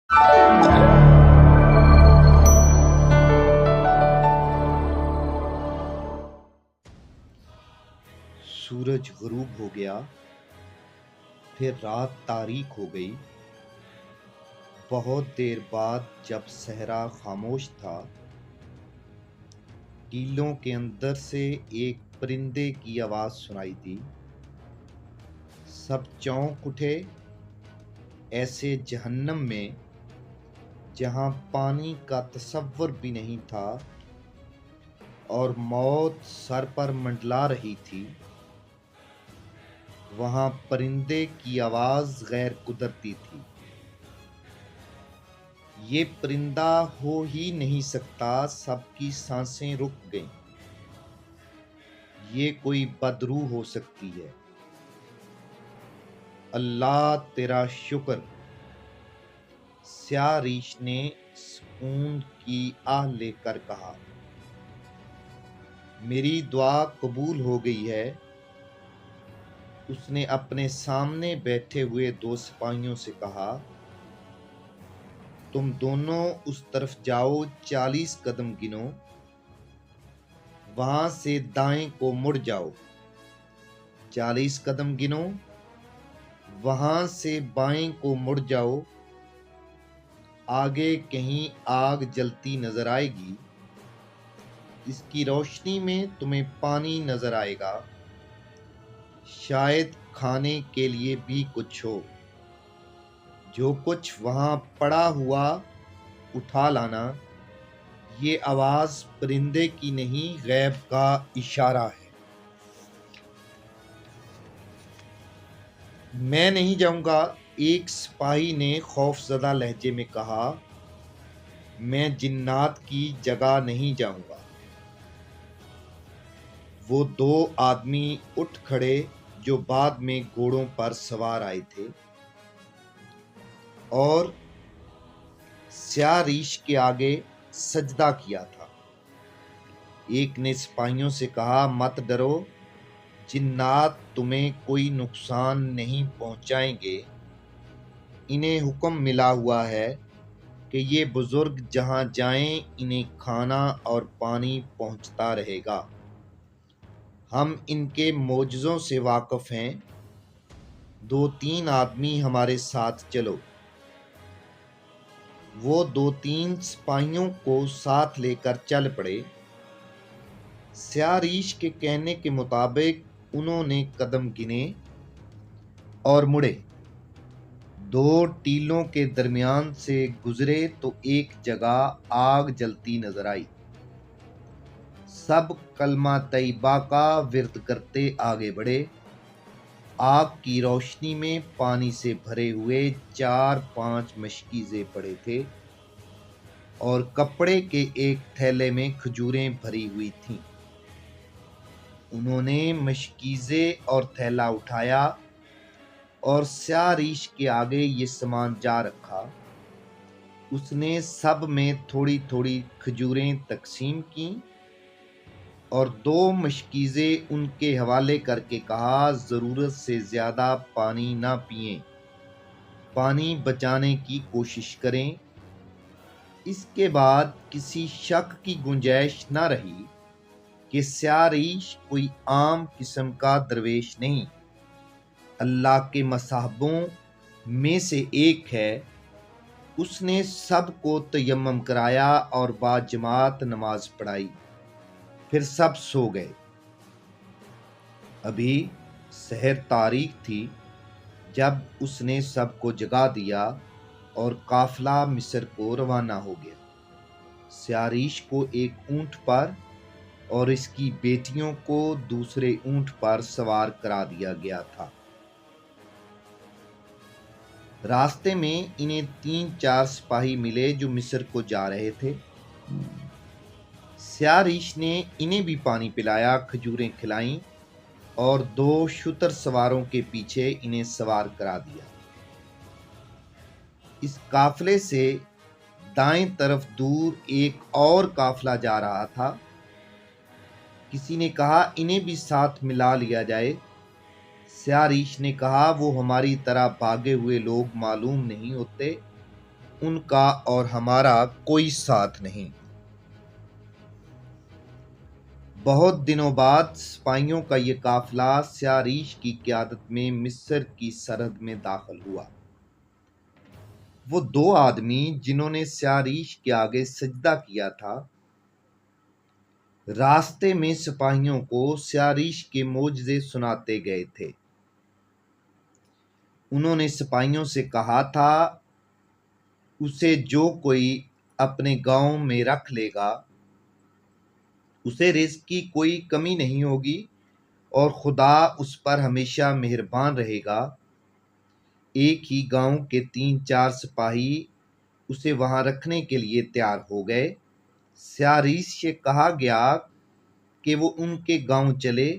सूरज गुरूब हो गया, फिर रात तारीक हो गई। बहुत देर बाद जब सहरा खामोश था, टीलों के अंदर से एक परिंदे की आवाज सुनाई दी। सब चौंक उठे। ऐसे जहन्नम में जहां पानी का तसव्वुर भी नहीं था और मौत सर पर मंडला रही थी, वहां परिंदे की आवाज गैर कुदरती थी। ये परिंदा हो ही नहीं सकता। सबकी सांसें रुक गईं। ये कोई बदरूह हो सकती है। अल्लाह तेरा शुक्र, स्याह रीछ ने सुकून की आह लेकर कहा। मेरी दुआ कबूल हो गई है। उसने अपने सामने बैठे हुए दो सिपाहियों से कहा, तुम दोनों उस तरफ जाओ, 40 कदम गिनो, वहां से दाएं को मुड़ जाओ। 40 कदम गिनो, वहां से बाएं को मुड़ जाओ। आगे कहीं आग जलती नजर आएगी। इसकी रोशनी में तुम्हें पानी नजर आएगा। शायद खाने के लिए भी कुछ हो। जो कुछ वहां पड़ा हुआ उठा लाना। ये आवाज परिंदे की नहीं, गैब का इशारा है। मैं नहीं जाऊंगा, एक सिपाही ने खौफजदा लहजे में कहा। मैं जिन्नात की जगह नहीं जाऊंगा। वो दो आदमी उठ खड़े जो बाद में घोड़ों पर सवार आए थे और स्याह रीछ के आगे सजदा किया था। एक ने सिपाहियों से कहा, मत डरो, जिन्नात तुम्हें कोई नुकसान नहीं पहुंचाएंगे। इन्हें हुक्म मिला हुआ है कि ये बुजुर्ग जहां जाएं, इन्हें खाना और पानी पहुंचता रहेगा। हम इनके मोजज़ों से वाकिफ हैं। 2-3 आदमी हमारे साथ चलो। वो 2-3 सिपाहियों को साथ लेकर चल पड़े। स्याह रीछ के कहने के मुताबिक उन्होंने कदम गिने और मुड़े। 2 टीलों के दरमियान से गुजरे तो एक जगह आग जलती नजर आई। सब कलमा तैयबा का विर्द करते आगे बढ़े। आग की रोशनी में पानी से भरे हुए 4-5 मशकीज़े पड़े थे और कपड़े के एक थैले में खजूरें भरी हुई थीं। उन्होंने मशकीज़े और थैला उठाया और स्याह रीछ के आगे ये सामान जा रखा। उसने सब में थोड़ी थोड़ी खजूरें तकसीम की और 2 मशकीज़े उनके हवाले करके कहा, ज़रूरत से ज़्यादा पानी ना पिएं, पानी बचाने की कोशिश करें। इसके बाद किसी शक की गुंजाइश न रही कि स्याह रीछ कोई आम किस्म का दरवेश नहीं, अल्लाह के मसाहबों में से एक है। उसने सबको तयम्मुम कराया और बाजमात नमाज पढ़ाई। फिर सब सो गए। अभी सहर तारीख थी जब उसने सबको जगा दिया और काफिला मिस्र को रवाना हो गया। स्याह रीछ को एक ऊंट पर और इसकी बेटियों को दूसरे ऊंट पर सवार करा दिया गया था। रास्ते में इन्हें 3-4 सिपाही मिले जो मिस्र को जा रहे थे। स्याह रीछ ने इन्हें भी पानी पिलाया, खजूरें खिलाईं और 2 शुतर सवारों के पीछे इन्हें सवार करा दिया। इस काफिले से दाएं तरफ दूर एक और काफिला जा रहा था। किसी ने कहा, इन्हें भी साथ मिला लिया जाए। स्याह रीछ ने कहा, वो हमारी तरह भागे हुए लोग मालूम नहीं होते। ان کا اور ہمارا کوئی ساتھ نہیں۔ بہت دنوں بعد سپاہیوں کا یہ قافلہ سیاریش کی قیادت میں مصر کی سرحد میں داخل ہوا۔ وہ 2 آدمی جنہوں نے سیاریش کے آگے سجدہ کیا تھا، راستے میں سپاہیوں کو سیاریش کے معجزے سناتے گئے تھے۔ انہوں نے سپاہیوں سے کہا تھا، اسے جو کوئی اپنے گاؤں میں رکھ لے گا اسے رزق کی کوئی کمی نہیں ہوگی اور خدا اس پر ہمیشہ مہربان رہے گا۔ ایک ہی گاؤں کے 3-4 سپاہی اسے وہاں رکھنے کے لیے تیار ہو گئے۔ سیاریش سے کہا گیا کہ وہ ان کے گاؤں چلے۔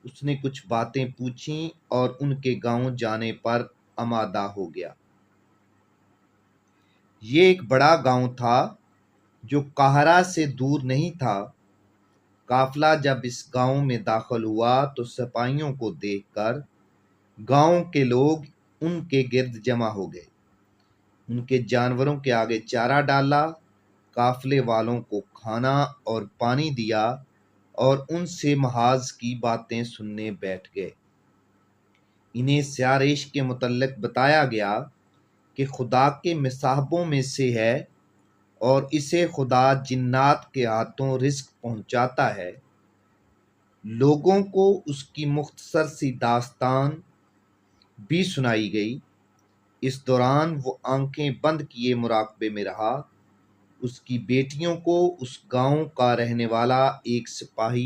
اس نے کچھ باتیں پوچھیں اور ان کے گاؤں جانے پر آمادہ ہو گیا۔ یہ ایک بڑا گاؤں تھا جو قاہرہ سے دور نہیں تھا۔ قافلہ جب اس گاؤں میں داخل ہوا تو سپاہیوں کو دیکھ کر گاؤں کے لوگ ان کے گرد جمع ہو گئے۔ ان کے جانوروں کے آگے چارہ ڈالا، قافلے والوں کو کھانا اور پانی دیا اور ان سے محاذ کی باتیں سننے بیٹھ گئے۔ انہیں سیاریش کے متعلق بتایا گیا کہ خدا کے مصاحبوں میں سے ہے اور اسے خدا جنات کے ہاتھوں رزق پہنچاتا ہے۔ لوگوں کو اس کی مختصر سی داستان بھی سنائی گئی۔ اس دوران وہ آنکھیں بند کیے مراقبے میں رہا۔ اس کی بیٹیوں کو اس گاؤں کا رہنے والا ایک سپاہی